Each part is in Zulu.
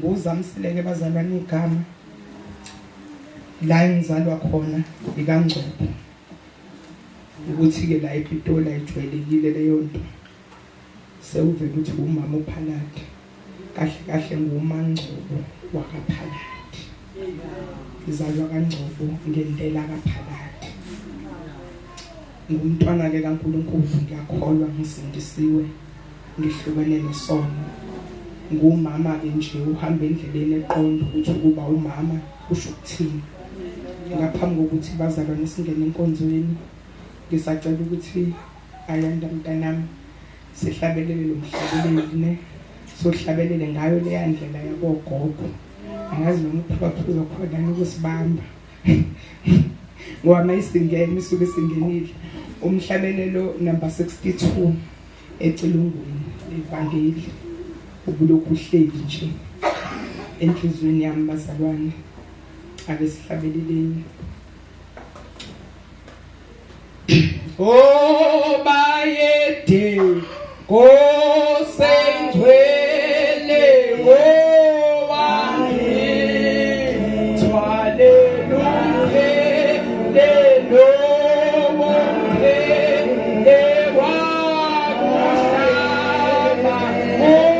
nguzamsileke bazalwane igama la engizalwa khona ikaNgcobo ukuthi ke la ePitoli ayijwayelekile leyo nto sewuvela ukuthi umama uPhaladi kahle kahle nguMaNgcobo wakaPhaladi ngizalwa kaNgcobo ngendlela kaPhaladi ngumntwana ke kaNkulunkulu ngiyakholwa ngisindisiwe ngihlukene nesono ngumama ke nje uhamba endleleni eqonda ukuthi kuba umama kusho ukuthini ngaphambi kokuthi bazalwane singene enkonzweni ngisacela ukuthi ayanda mntanami sihlabelele lo mhlabeleli ne sohlabelele ngayo le yandlela yabogogo angazi noma uphaphuza khona ukusibamba ngoba mayisingene isuke singenile umhlabelelo number 62 eCilungwini evangeli ubulokhu uhleli nje enhlizweni yami bazalwane ake sihlabeleleni oh bayede kosendwele ngowane thwale lonke lelo wonke lewakuhlaba Oh,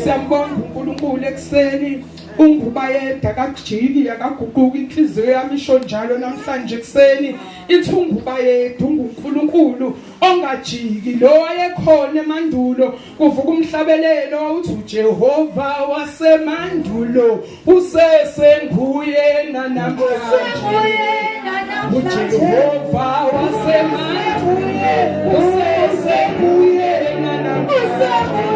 Siyambonga uNkulunkulu ekseni ungubayeda akajiki akaguquki inhliziyo yami isho njalo namhlanje ekseni ithi ungubayeda unguNkulunkulu ongajiki lo wayekhona emandulo kuvuka umhlabelelo uthi uJehova wasemandulo usesenguye namhlanje uJehova wasemandulo usesenguye namhlanje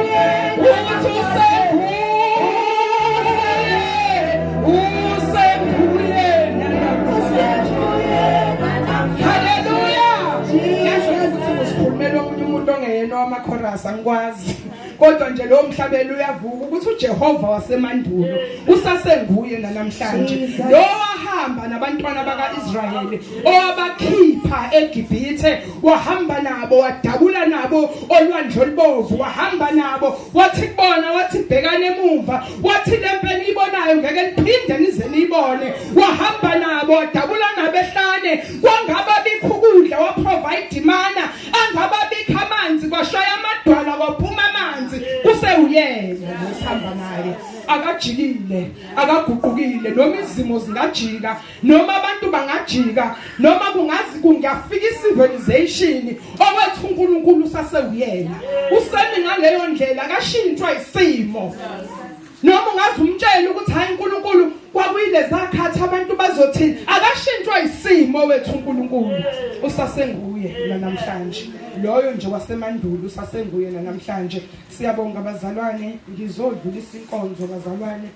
amakhorasi angikwazi kodwa nje lo mhlabelo uyavuka ukuthi uJehova wasemandulo usasenguye namhlanje lo wahamba nabantwana bakaIsrayeli owabakhipha eGibhithe wahamba nabo wadabula nabo olwandle olubovu wahamba nabo wathi kubona wathi bhekane emuva wathi lempeni ibonayo ngeke liphinde nize nibone wahamba nabo wadabula nabo ehlane kwangaba bikhukudla wa provide imana angaba bikha amanzi kwashaya amadwala kwaphuma amanzi kusewuyena osihamba naye akajikile akaguqukile noma izimo zingajika noma abantu bangajika noma kungafika civilization okwethu uNkulunkulu usasewuyena usemi ngaleyo ndlela akashintshwa isimo noma ungazi umtshela ukuthi hayi uNkulunkulu kwakuyile zakhathi abantu bazothini akashintshwa isimo wethu uNkulunkulu usasenguye namhlanje loyo nje wasemandulo usasenguye namhlanje siyabonga abazalwane ngizodlulisa inkonzo bazalwane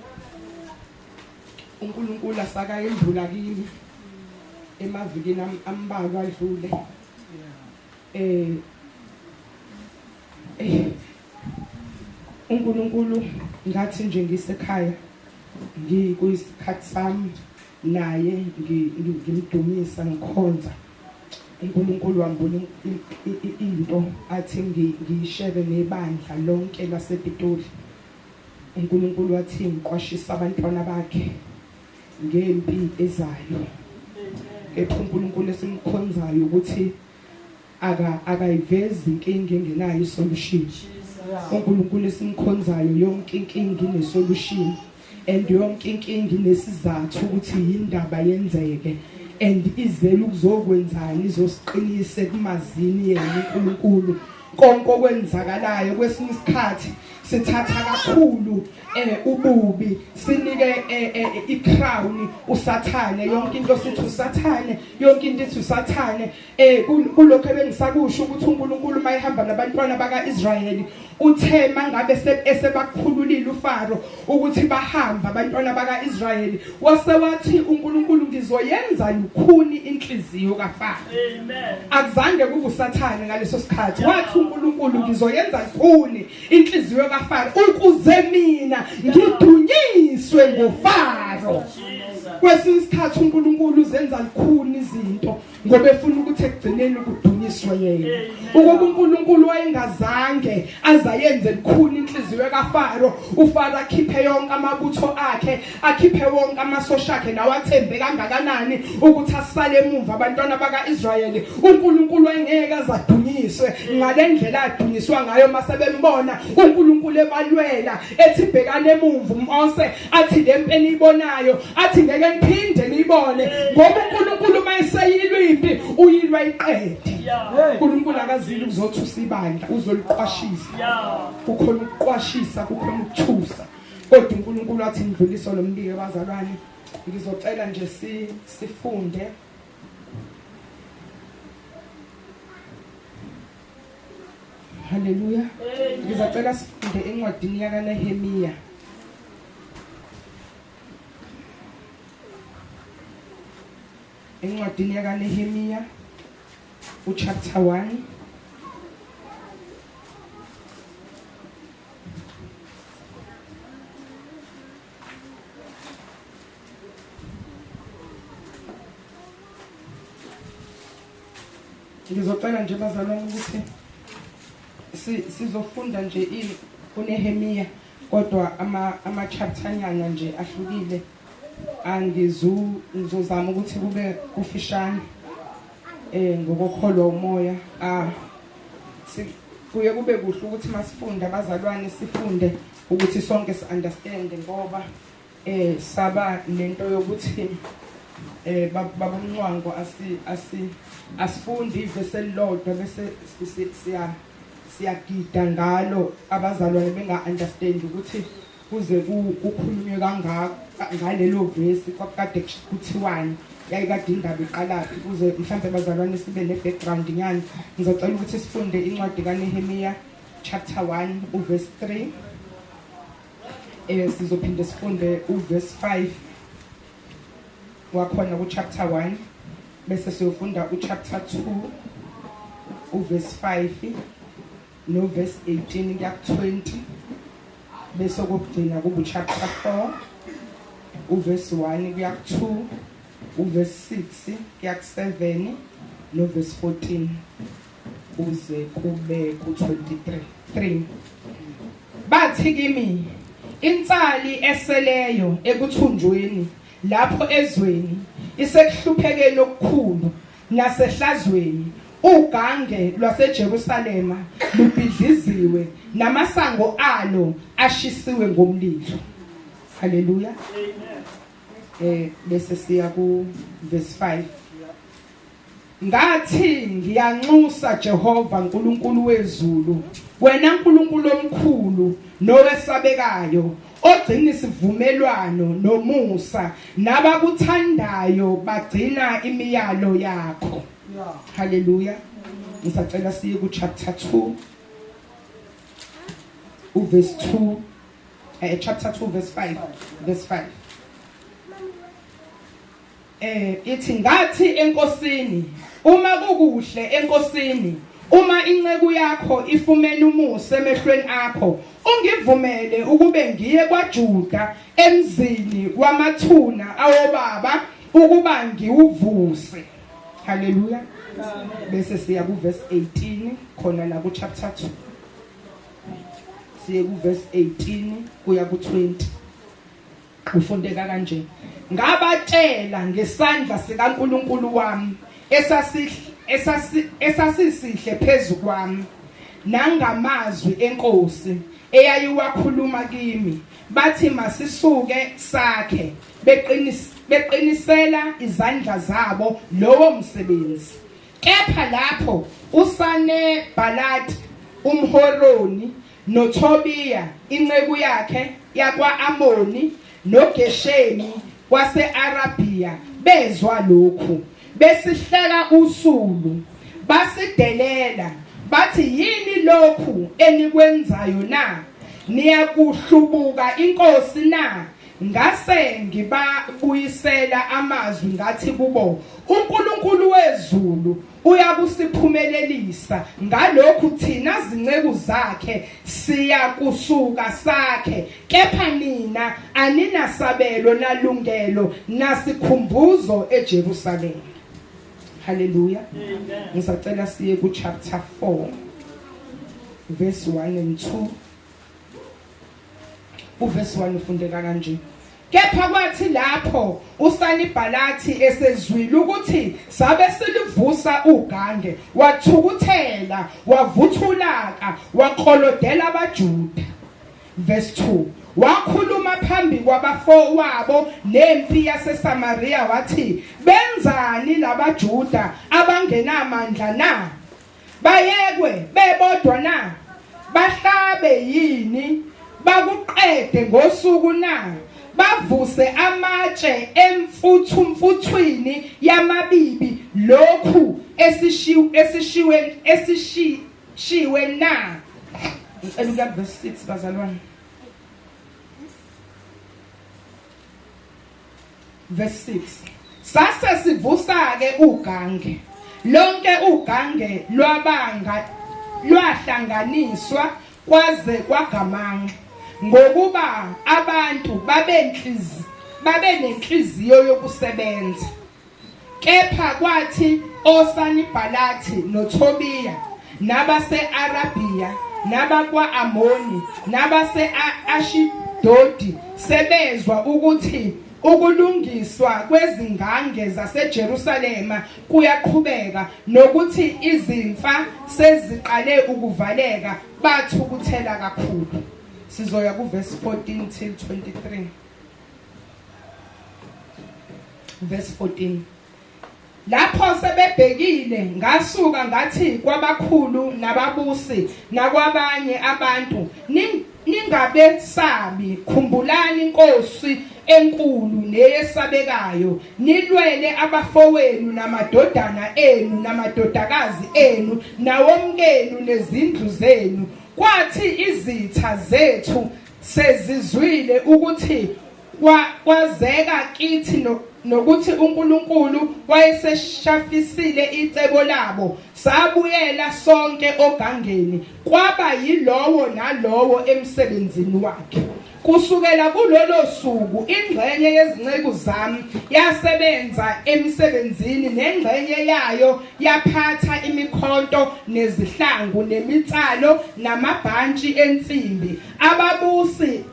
uNkulunkulu asakayendlula kimi emavikini ambalwa adlule uNkulunkulu ngathi nje ngisekhaya ngikuyisikhathi sami naye ngimdumisa ngikhonza uNkulunkulu wambona into athi ngiyishebe nebandla lonke lasePitoli uNkulunkulu wathi ngiqwashisa abantwana bakhe ngempi ezayo uNkulunkulu esimkhonzayo ukuthi akayivezi inkinga engenayo isolution uNkulunkulu esimkhonzayo yonke inkinga inesolution and yonke inkinga inesizathu ukuthi yindaba yenzeke and izele ukuzokwenzani izosiqinise kumazini yena uNkulunkulu konke okwenzakalayo kwesinye isikhathi sithatha kakhulu ububi sinike icrown usathane yonke into sithi usathane yonke into ithi usathane kulokho ebengisakusho ukuthi uNkulunkulu mayihamba nabantwana bakaIsrayeli uthe mangabe esebakhululile uFaro ukuthi bahamba abantwana bakaIsrayeli wasewathi uNkulunkulu ngizoyenza lukhuni inhliziyo kaFaro amen akuzange kube usathane ngaleso sikhathi wathi uNkulunkulu ngizoyenza lukhuni inhliziyo kaFaro ukuze mina ngidunyiswe ngoFaro kwesinye isikhathi uNkulunkulu uzenza lukhuni izinto ngoba efuna ukuthi ekugcineni kudunyiswe yena ukuba uNkulunkulu wayengazange azayenze lukhuni inhliziyo kaFaro uFaro akhiphe yonke amabutho akhe akhiphe wonke amasosha akhe nawathembe kangakanani ukuthi asale emuva abantwana bakaIsrayeli uNkulunkulu engeke azadunyiswe ngalendlela adunyiswa ngayo masebembona uNkulunkulu ebalwela ethi bhekane emuva uMose athi lempeni ibonayo athi ngeke niphinde nibone ngoba uNkulunkulu mayiseyilwa impi uyilwa iqede uNkulunkulu akazili ukuzothusa ibandla uzoliqwashisa kukhona ukuqwashisa kukhona ukuthusa kodwa uNkulunkulu athi ngidlulisa lo mbiko abazalwane ngizocela nje sifunde haleluya ngizocela sifunde encwadini yakaNehemiya encwadini yakaNehemiya uchapter 1 ngizocela nje bazalwane ukuthi sizofunda nje uNehemiya kodwa ama chapter nyana nje ahlukile ngizozama ukuthi kube kufishane ngokukholwa umoya kuye kube kuhle ukuthi masifunde abazalwane sifunde ukuthi sonke si-understand ngoba saba lento yokuthi baba uMncwango asifundi ivesi elilodwa bese siyagida ngalo abazalwane benga-understand ukuthi kuze kukhulunywe kangaka ngalelo vesi kwakade kuthiwani yayikade indaba iqalaphi kuze mhlawumbe abazalwane sibe ne-background nyani. Ngizocela ukuthi sifunde incwadi kaNehemiya chapter 1 uverse 3 sizophinde sifunde uverse 5 wakhona ku-chapter 1 bese siyofunda u-chapter 2 uverse 5 noverse 18 kuya ku-20 bese kokugcina kuba u-chapter 4 uverse 1 kuya ku-2 uverse 6 kuya ku-7 noverse 14 uze kube ku-23. Bathi kimi insali eseleyo ekuthunjweni lapho ezweni isekuhluphekeni okukhulu nasehlazweni ugange lwaseJerusalema lubhidliziwe namasango alo ashisiwe ngomlilo. Haleluya. Bese siya ku verse 5. Ngathi ngiyanxusa Jehova uNkulunkulu wezulu, wena uNkulunkulu omkhulu nowesabekayo, ogcina isivumelwano nomusa nabakuthandayo bagcina imiyalo yakho. Haleluya. Ngisacela siye ku chapter 2 uverse 2 chapter 2 verse 5 ithi ngathi enkosini uma kukuhle enkosini uma inceku yakho ifumene umusa emehlweni akho ungivumele ukube ngiye kwaJuda emzini wamathuna awobaba ukuba ngiwuvuse. Haleluya. Bese siya ku verse 18 khona la ku chapter 2 siye ku verse 18 kuya ku 20 ufundeka kanje. Ngabatshela ngesandla sikaNkulunkulu wami esasisihle phezu kwami nangamazwi enkosi eyayiwakhuluma kimi bathi masisuke sakhe beqinisela izandla zabo lowo msebenzi. Kepha lapho uSanebhalati umHoroni noTobiya inceku yakhe yakwa-Amoni noGeshemi wase-Arabiya bezwa lokhu besihleka usulu basidelela bathi yini lokhu enikwenzayo na? Niyakuhlubuka inkosi na? Ngase ngibabuyisela amazwi ngathi kubo uNkulunkulu wezulu uyakusiphumelelisa ngalokhu thina zinceku zakhe siyakusuka sakhe, kepha nina aninasabelo nalungelo nasikhumbuzo eJerusalema. Haleluya. Ngisacela siye ku chapter 4 verse 1 and 2. Uverse 1 ufundeka kanje. Kepha kwathi lapho uSanibhalathi esezwile ukuthi sabe silivusa ugange wathukuthela wavuthulaka waqolodela abaJuda. Verse 2 wakhuluma phambi kwabafowabo nempi yaseSamaria wathi benzani labaJuda abangenamandla na? Bayekwe bebodwa na? Bahlabe yini? Bakuqede ngosuku na? Bavuse amatshe emfuthumfuthwini yamabibi lokhu esishiwe na? Ngicela verse 6 bazalwane. Verse 6 sase sivusa ke ugange lonke ugange lwahlanganiswa kwaze kwagamanga ngokuba abantu babenenhliziyo yokusebenza. Kepha kwathi oSanibhalathi noTobiya nabase-Arabiya nabakwa-Amoni nabase-Ashidodi sebezwa ukuthi ukulungiswa kwezingange zaseJerusalema kuyaqhubeka nokuthi izimfa seziqale ukuvaleka bathukuthela kakhulu. Sizoya ku verse 14 till 23. Verse 14. Lapho sebebhekile ngasuka ngathi kwabakhulu nababusi nakwabanye abantu, ningabe sabi, khumbulani inkosi enkulu neyesabekayo, nilwele abafowenu namadodana enu namadodakazi enu nawomkenu nezindlu zenu. Kwathi izitha zethu sezizwile ukuthi kwazeka kithi nokuthi uNkulunkulu wayeseshafisile icebo labo, sabuyela sonke ogangeni, kwaba yilowo nalowo emsebenzini wakhe. Kusukela kulolo suku ingxenye yezinceku zami yasebenza emsebenzini, nengxenye yayo yaphatha imikhonto nezihlangu nemitsalo namabhantshi ensimbi. Ababusi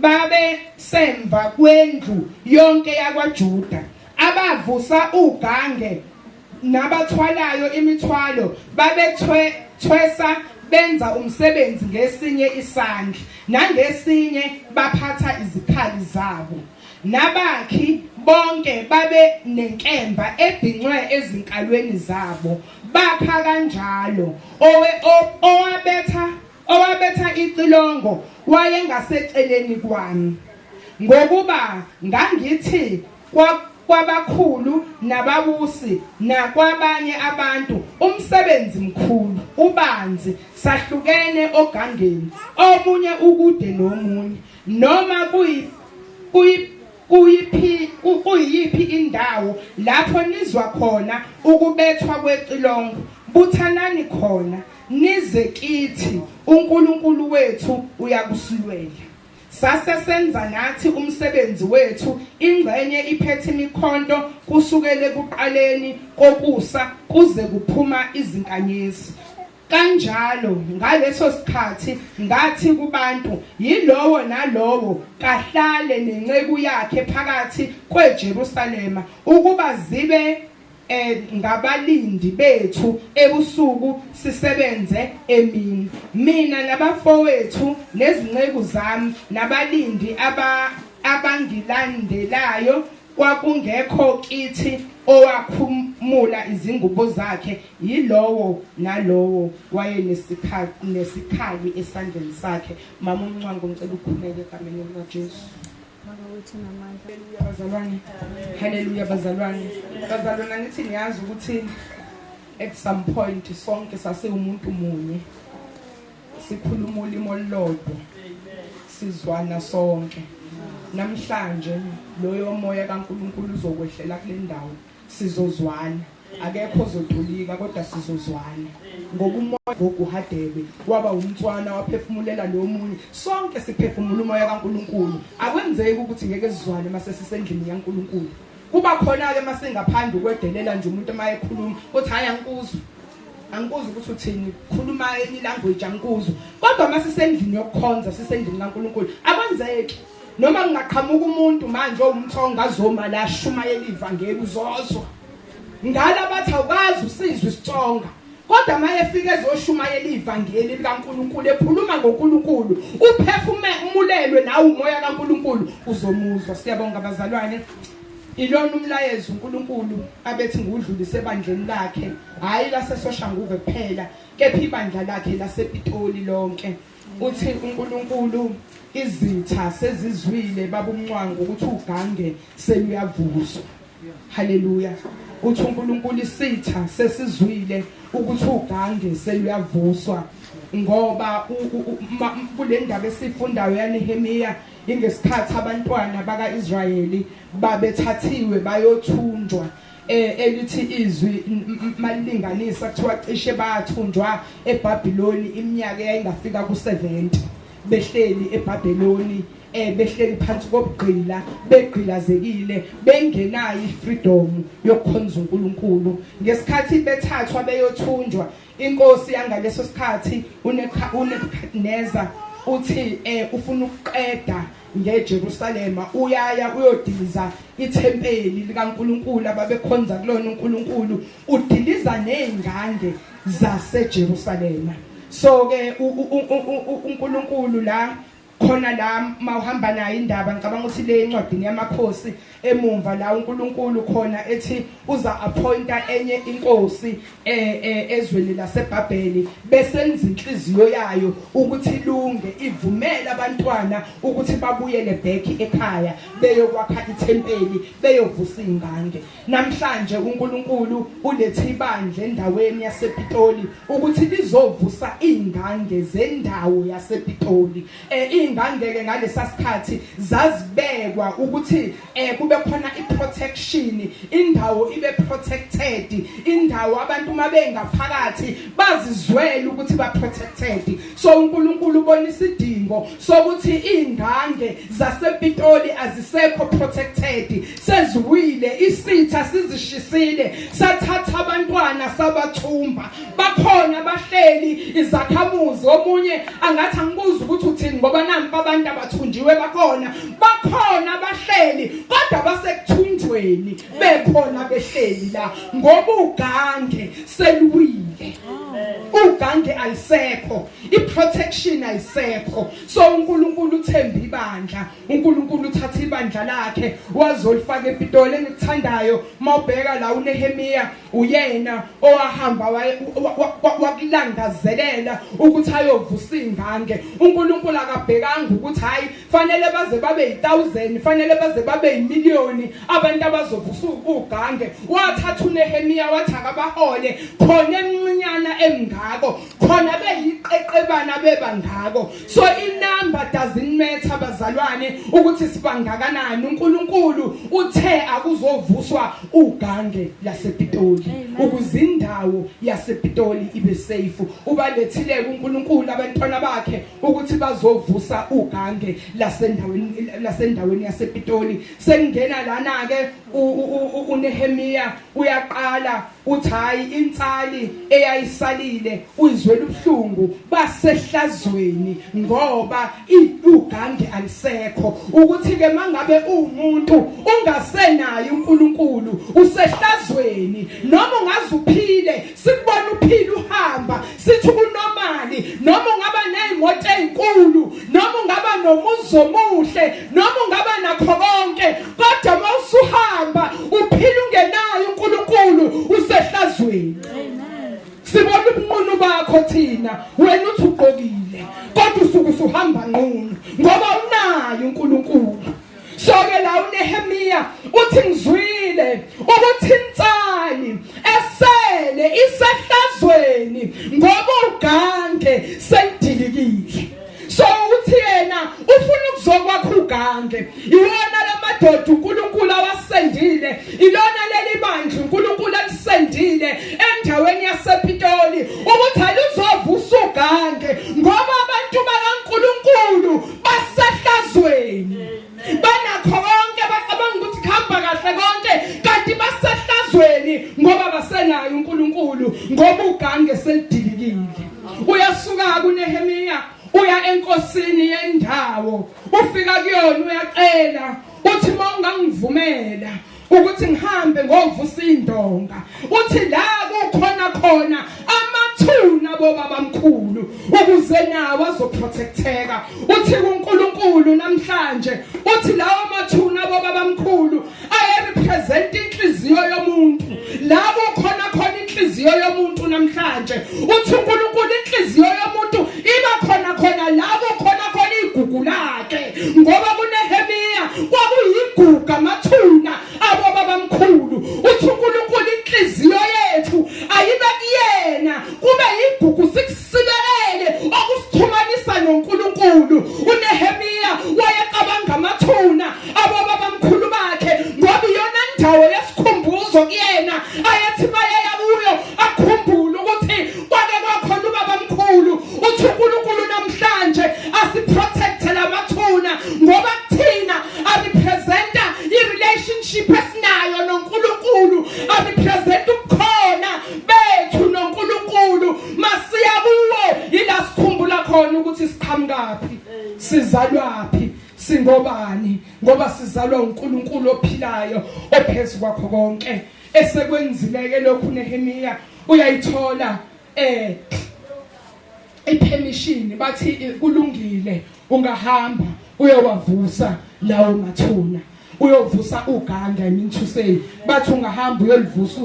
babe semva kwendlu yonke yakwaJuda, abavusa ugange nabathwalayo imithwalo babethwesa benza umsebenzi ngesinye isandla, nangesinye baphatha izikhali zabo. Nabakhi bonke babe nenkemba ebhinqwe ezinkalweni zabo, bakha kanjalo. Owabetha icilongo wayengaseceleni kwami, ngokuba ngangithi kwabakhulu nababusi nakwabanye abantu, umsebenzi mkhulu ubanzi, sahlukene ogangeni, omunye ukude nomunye. Noma kuyiphi indawo lapho nizwa khona ukubethwa kwecilongo, buthanani khona nize kithi, uNkulunkulu wethu uyakusilwela. Sasesenza nathi umsebenzi wethu, ingxenye iphethe imikhonto kusukele kuqaleni kokusa kuze kuphuma izinkanyezi. Kanjalo ngaleso sikhathi ngathi kubantu, yilowo nalowo kahlale nenceku yakhe phakathi kweJerusalema, ukuba zibe ngabalindi bethu ebusuku sisebenze emini. Mina nabafowethu nezinceku zami nabalindi abangilandelayo, kwakungekho kithi owakhumula izingubo zakhe, yilowo nalowo wayenesikhali esandleni sakhe. Mama uNcwangu ngicela ukukhuleka egameni likaJesu. Haleluya bazalwane. Haleluya bazalwane. Bazalwane, ngithi niyazi ukuthi at some point sonke sasewumuntu munye, sikhuluma ulimi olulodwa, sizwana sonke. Namhlanje loyo moya kaNkulunkulu uzokwehlela kule ndawo, sizozwana. Akekho ozodulika kodwa sizozwana, ngoba umoya ngokuhadebe waba umntwana waphefumulela lo munye, sonke siphefumula umoya kaNkulunkulu. Akwenzeki ukuthi ngeke sizwane mase sisendlini yaNkulunkulu. Kuba khona ke mase ngaphandle kwedelela nje umuntu mayekhuluma uthi hayi angikuzwa ukuthi uthini, khuluma enye language angikuzwa. Kodwa mase sisendlini yokukhonza, sisendlini kaNkulunkulu, akwenzeki. Noma ngaqhamuka umuntu manje owumthonga azoma la shumayela ivangeli uzozwa. Ngala bathi awukazi usizwe isitsonga, kodwa mayefika ezoshumayela ivangeli likaNkulunkulu, ekhuluma ngoNkulunkulu, uphefumulelwe nawe umoya kaNkulunkulu, uzomuzwa. Siyabonga bazalwane. Ilona umlayezo uNkulunkulu abethi ngudlulise ebandleni lakhe, hayi laseSoshanguve kuphela, kepha ibandla lakhe lasePitoli lonke. Uthi uNkulunkulu, izitha sezizwile babumncwangu ukuthi ugange seluyavuzwa. Haleluya. Uthi uNkulunkulu isitha sesizwile ukuthi ugange seluyavuswa, ngoba kule ndaba esifundayo yaNehemiya ingesikhathi abantwana bakaIsrayeli babethathiwe bayothunjwa. Elithi izwi malilinganisa kuthiwa cishe bathunjwa eBhabhiloni iminyaka eyayingafika ku70, behleli eBhabhiloni, behleli phansi kobugqila, begqilazekile, bengenayo ifreedom yokukhonza uNkulunkulu. Ngesikhathi bethathwa beyothunjwa, inkosi yangaleso sikhathi uNebukadnezar uthi ufuna ukuqeda ngeJerusalema uyaya uyodiliza ithempeli likaNkuluNkulu ababekhonza kulona uNkulunkulu, udiliza nezingange zaseJerusalema. So ke uNkulunkulu la khona la mawuhamba nayo indaba, ngicabanga ukuthi le incwadi yamakhosi emumva la uNkulunkulu khona ethi uza appointa enye inkosi ezweni laseBhabheli, besenza inhliziyo yayo ukuthi ilunge, ivumela abantwana ukuthi babuyele back ekhaya beyokwakha ithempeli, beyovusa ingange. Namhlanje uNkulunkulu ulethe ibandla endaweni yasePitoli ukuthi lizovusa ingange zendawo yasePitoli. Ingangeke ngalesa sikhathi zazibekwa ukuthi kube khona iprotection, indawo ibe protected, indawo abantu mabengaphakathi bazizwele ukuthi ba protected. So uNkulunkulu ubona isidingo sokuthi ingange zasePitoli azisekho protected, seziwile, isitha sizishisile, sathatha abantwana sabathumba. Bakhona bahleli izakhamuzi, omunye angathi angibuza ukuthi uthini ngoba nampa abantu abathunjiwe bakhona bahleli kodwa basekuthunjweni bekhona behleli la ngoba ugange seluwile. Ugange alisekho, iprotection ayisekho. So uNkulunkulu uthemba ibandla, uNkulunkulu uthatha ibandla lakhe wazolifaka ePitoli. Engikuthandayo mawubheka la uNehemiya uyena owahamba wakulangazelela ukuthi ayovusa ingange. uNkulunkulu akabhekanga ukuthi hayi fanele baze babe 1000, fanele baze babe imiliyoni abantu abazovusa ugange. Wathatha uNehemiya wathi akabahole khona emncinyana emngako, khona beyiqeqebana bebangako. So inumber doesn't matter bazalwane ukuthi sibangakanani. uNkulunkulu uthe akuzovuswa ugange lasePitoli ukuze indawo yasePitoli ibe safe. Ubalethile uNkulunkulu abantwana bakhe ukuthi bazovusa ugange lasendaweni yasePitoli. Sengena lana ke uNehemiya uyaqala uthi hayi insali eyayisalile uyizwela ubuhlungu basehlazweni ngoba ugange alisekho. Ukuthi ke mangabe umuntu ungasenayo uNkulunkulu usehlazweni, noma ungazuphile sikubona uphila uhamba sithi kunomali, noma ungaba nezimoto ezinkulu, noma ungaba nomuzi omuhle, noma ungaba nakho konke, kodwa mawusuhamba uphila ungenayo uNkulunkulu usehlazweni. Sibona ubunqunu bakho thina, wena uthi ugqokile kodwa usuke usuhamba nqunu ngoba unayo uNkulunkulu. So ke la uNehemiya uthi ngizwile ukuthi insali esele isehlazweni ngoba ugange sendilikile. So uthi yena ufuna ukuzokwakha ugange, iwona lamadoda uNkulunkulu awasendile, ilona leli bandla uNkulunkulu alisendile endaweni yasePitoli ukuthi aluzovusa ugange ngoba abantu bakaNkulunkulu basehlazweni. Banakho konke, bacabanga ukuthi khamba kahle konke, kanti basehlazweni ngoba basenayo uNkulunkulu, ngoba ugange selidilikile. Uyasuka kuNehemiya uya enkosini yendawo, ufika kuyona uyacela uthi mawungangivumela ukuthi ngihambe ngovusa indonga, uthi la kukhona amathuna bobabamkhulu ukuze nawo azoprotecteka. Uthi uNkulunkulu namhlanje uthi lawo mathuna bobabamkhulu ayerepresent inhliziyo yomuntu. Labo khona inhliziyo yomuntu namhlanje. Uthi uNkulunkulu inhliziyo yomuntu iba khona labo khona igugu lakhe, ngoba kuNehemiya kwakuyigugu amathuna abo babamkhulu. Uthi uNkulunkulu inhliziyo yethu ayibe kuyena, kube igugu sikusibelele okusithumanisa noNkulunkulu. uNehemiya wayecabanga amathuna abo babamkhulu bakhe ngoba iyona ndawo yesikhumbuzo kuyena ayethi bayaya kuyo akhumbule ukuthi kwake kwakhona ubabamkhulu. Uthi uNkulunkulu namhlanje asiprotecte lamathuna ngoba kuthina arepresenta i-relationship esinayo noNkulunkulu, arepresenta ukukhona bethu noNkulunkulu. Masiya singobani ngoba sizalwa uNkulunkulu ophilayo ophezulu kwakho konke. Esekwenzileke lokhu Nehemiya uyayithola ipermission bathi kulungile ungahamba uyowavusa lawo mathuna uyovusa ugange. I mean to say bathi ungahamba uyolivusa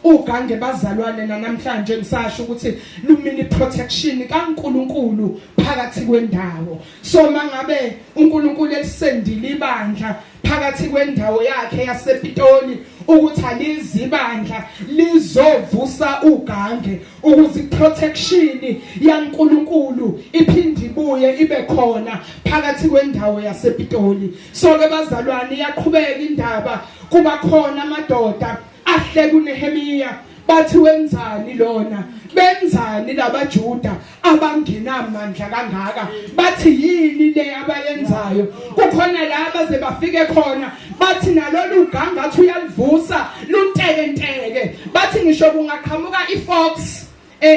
ugange bazalwane namhlanje ngisasho ukuthi lumini protection kaNkulunkulu phakathi kwendawo. So mangabe uNkulunkulu elisendile ibandla phakathi kwendawo yakhe yasePitoli ukuthi alizibandla lizovusa ugange ukuze protection yaNkulunkulu iphinde ibuye ibe khona phakathi kwendawo yasePitoli. So ke bazalwane iyaqhubeka indaba kuba khona amadoda ahle kuNehemiya bathi wenzani lona benzani labaJuda abangenamandla kangaka bathi yini le abayenzayo kukhona laba ze bafike khona bathi nalolu gangathi uyalivusa lunteke bathi ngisho kungaqhamuka ifox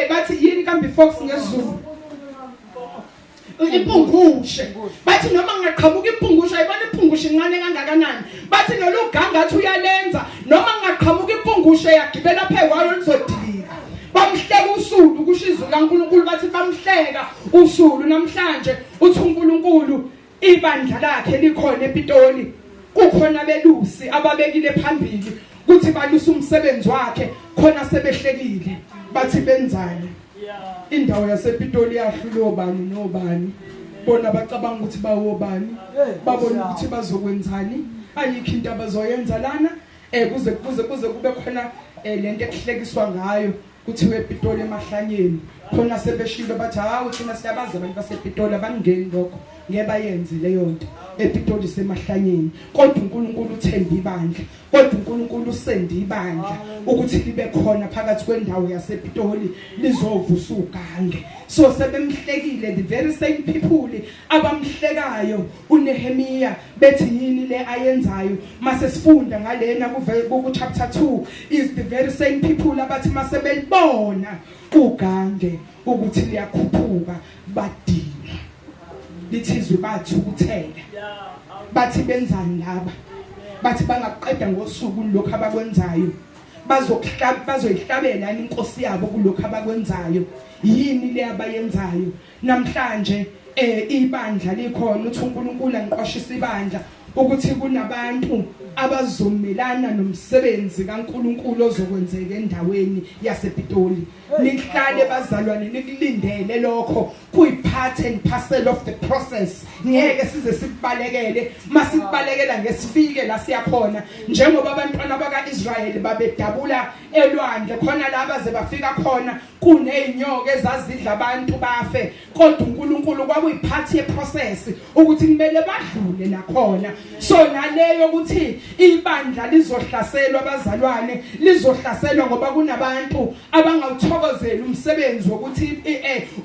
bathi yini kambe ifox ngesizulu impungushe bathi noma ngaqhamuka impungushe ayibona impungushe incane kangakanani bathi nolu gangathi uyalenza noma ngaqhamuka impungushe yagibela phe kwalo lizodilika bamhleka usulu kushizo kaNkulunkulu bathi bamhleka usulu namhlanje uthi uNkulunkulu ibandla lakhe likhona ePitoli kukhona belusi ababekile phambili kuthi balusa umsebenzi wakhe khona sebehlekile bathi benzani indawo yasePitoli yahlula obani nobani bona bacabanga ukuthi bawobani babona ukuthi bazokwenzani ayikho into abazoyenza lana kuze kube khona lento ekuhlekiswa ngayo kuthiwe ePitoli emahlanyeni khona sebeshilo bathi hawu thina siyabaza abantu basePitoli abangeni lokho ngeke bayenze leyo nto ePitoli semahlanyeni kodwa uNkulunkulu uthemba ibandla kodwa uNkulunkulu usenda ibandla ukuthi libe khona phakathi kwendawo yasePitoli lizovusa ugange. So sebemhlekile the very same people abamhlekayo uNehemiya bethi yini le ayenzayo mase sifunda ngalena ku chapter 2 is the very same people abathi mase belibona ugange ukuthi liyakhuphuka badina lithizwe bathukuthela bathi benzani laba bathi bangaqeda ngosuku lokho abakwenzayo bazoyihlabela inkosi yabo kulokho abakwenzayo yini le abayenzayo namhlanje ibandla likhona uthi uNkulunkulu angiqwashisa ibandla ukuthi kunabantu abazomelana nomsebenzi kaNkulunkulu ozokwenzeka endaweni yasePitoli. Nihlale bazalwane nikulindele lokho kuyi-part and parcel of the process. Ngeke size sikubalekele masikubalekela ngesifike la siyakhona njengoba abantwana bakaIsrayeli babedabula elwandle khona laba ze bafika khona kuneyinyoka ezazidla abantu bafe kodwa uNkulunkulu kwakuyi-part ye-process ukuthi kumele badlule nakhona. So naleyo ukuthi ibandla lizohlaselwa abazalwane lizohlaselwa ngoba kunabantu abangawuthokozeli umsebenzi wokuthi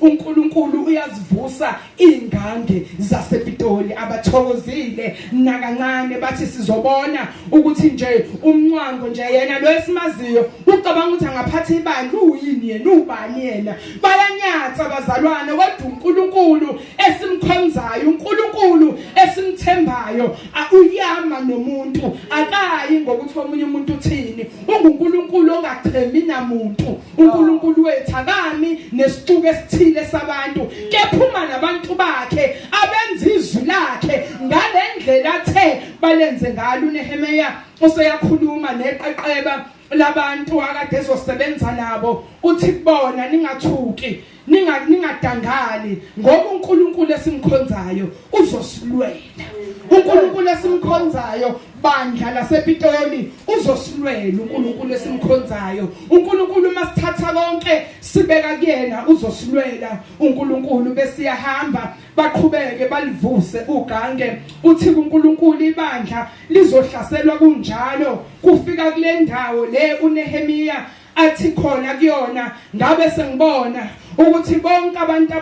uNkulunkulu uyazivusa ingange zasePitoli abathokozile nakancane bathi sizobona ukuthi nje umncwango nje yena lo esimaziyo ucabanga ukuthi angaphatha ibandla uyini yena ubani yena bayanyatha abazalwane kodwa uNkulunkulu esimkhonzayo uNkulunkulu esimthembayo uyama nomuntu akayi ngokuthi omunye umuntu uthini uNkulunkulu ongachemi namuntu uNkulunkulu wethu akami nesixuku esithile sabantu kephuma nabantu bakhe abenza izwi lakhe ngalendlela athe balenze ngalo. uNehemiya useyakhuluma neqeqeba labantu akade ezosebenza nabo uthi kubona ningathuki ningadangali ngoba uNkulunkulu esimkhonzayo uzosilwela. uNkulunkulu esimkhonzayo bandla lasePitoli uzosilwela. uNkulunkulu esimkhonzayo uNkulunkulu masithatha konke sibeka kuyena uzosilwela. uNkulunkulu besiyahamba baqhubeke balivuse ugange uthi uNkulunkulu ibandla lizohlaselwa kunjalo kufika kule ndawo le uNehemiya athi khona kuyona ngabe sengibona ukuthi bonke abantu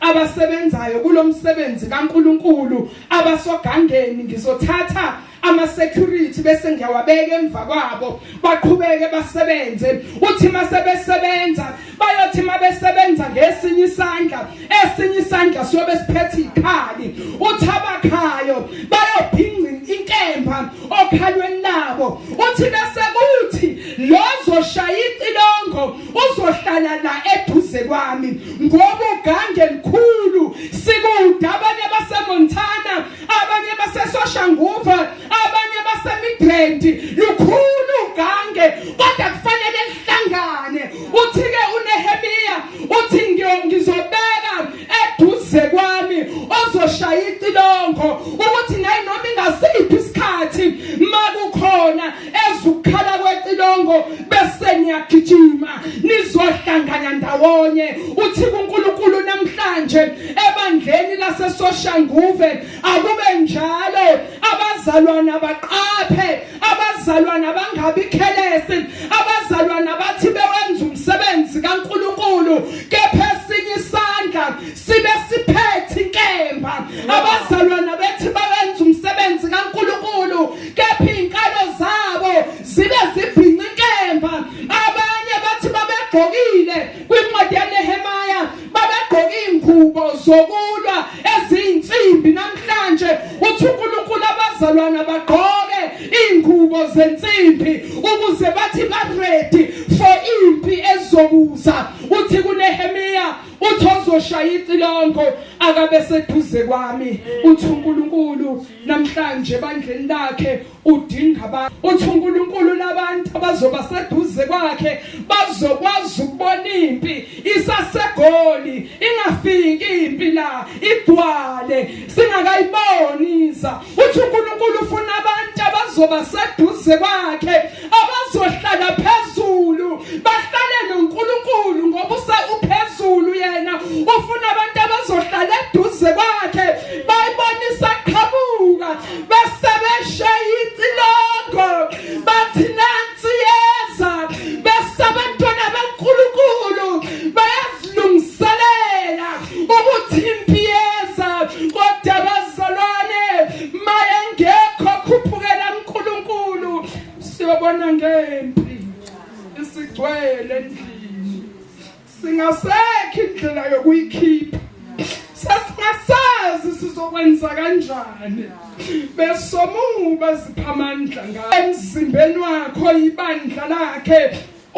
abasebenzayo kulomsebenzi kaNkulunkulu abasogangeni ngizothatha ama-security bese ngiyawabeka emva kwabo baqhubeke basebenze. Uthi masebesebenza bayothi mabesebenza ngesinye isandla, esinye isandla siyobe siphethe ikhali. Uthi abakhayo bayobhinqa inkemba okhalweni labo. Uthi bese kuthi lozoshaya itilongo uzohlala la eduze kwami ngoba ugange likhulu sikude. Abanye baseMontana, abanye baseSoshanguve, abanye baseMidrand, lukhulu ugange kodwa kufanele lihlangane. Uthi-ke uNehemiya uthi ngizobeka eduze kwami ozoshaya itilongo ukuthi naye noma ingasiphi isikhathi makukhona ezukhala kwetilongo bese niyagijima nizohlangana ndawonye. Uthi kuNkulunkulu namhlanje ebandleni laseSoshanguve akube njalo. Abazalwana baqaphe, abazalwana bangabi khelesi, abazalwana bathi bewenza umsebenzi kaNkulunkulu kepha esinye isandla sibe siphethe inkemba. Abazalwana bethi bawenza umsebenzi kaNkulunkulu kepha inkalo zabo zibe zibhinqa inkemba. Abanye bathi babegqokile kwincwadi yaNehemiya babegqoka ingubo zokulwa eziyinsimbi. Namhlanje uthi uNkulunkulu abazalwana bagqoke ingubo zensimbi ukuze bathi ba-ready for impi ezokuza. Uthi kuNehemiya uthi ozoshaya itilongo akabe seduze kwami. Uthi uNkulunkulu namhlanje bandleni lakhe udinga abantu. Uthi uNkulunkulu labantu abazoba seduze kwakhe bazokwazi ukubona impi isasegoli, ingafiki impi la igcwale singakayiboniza. Uthi uNkulunkulu ufuna abantu abazoba seduze kwakhe abazohlala phezulu bahlale noNkulunkulu ngoba uphezulu yena. Ufuna abantu abazohlala eduze kwakhe bayibonisa qhamuka bese beshaya itilongo bathi nansi yeza. Bese abantwana beNkulunkulu bayazilungiselela ukuthi impi yeza. Kodwa abazalwane mayengekho khuphukela uNkulunkulu siyobona ngempi isigcwele endlini. Singasekho indlela yokuyikhipha, sesingasazi sizokwenza kanjani. Besomuba zipha amandla emzimbeni wakho ibandla lakhe.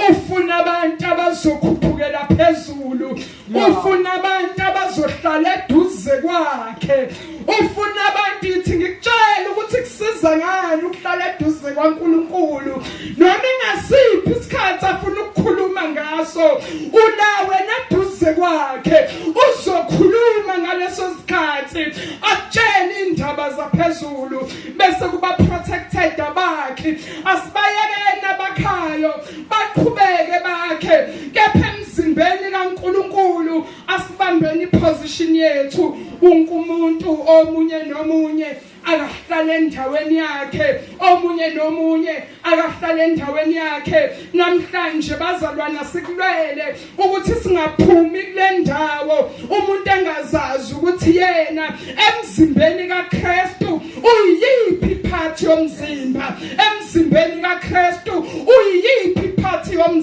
Ufuna abantu abazokhuphukela phezulu, ufuna abantu abazohlala eduze kwakhe, ufuna abantu. Ithi ngikutshela ukuthi kusiza ngani ukuhlala eduze kwaNkulunkulu noma ingasiphi isikhathi afuna ukukhuluma ngaso. Ulawe neduze kwakhe uzokhuluma ngaleso sikhathi akutshela indaba zaphezulu bese kuba protected abakhe. Asibayekeni abakhayo baqhubeke bakhe kepha emzimbeni kaNkulunkulu asibambeni iposition yethu. Wonke umuntu omunye nomunye akahlala endaweni yakhe, omunye nomunye akahlala endaweni yakhe. Namhlanje bazalwana sikulwele ukuthi singaphumi kule ndawo umuntu engazazi ukuthi yena emzimbeni kaKristu uyiphi part yomzimba, emzimbeni kaKristu uyiphi part yomzimba.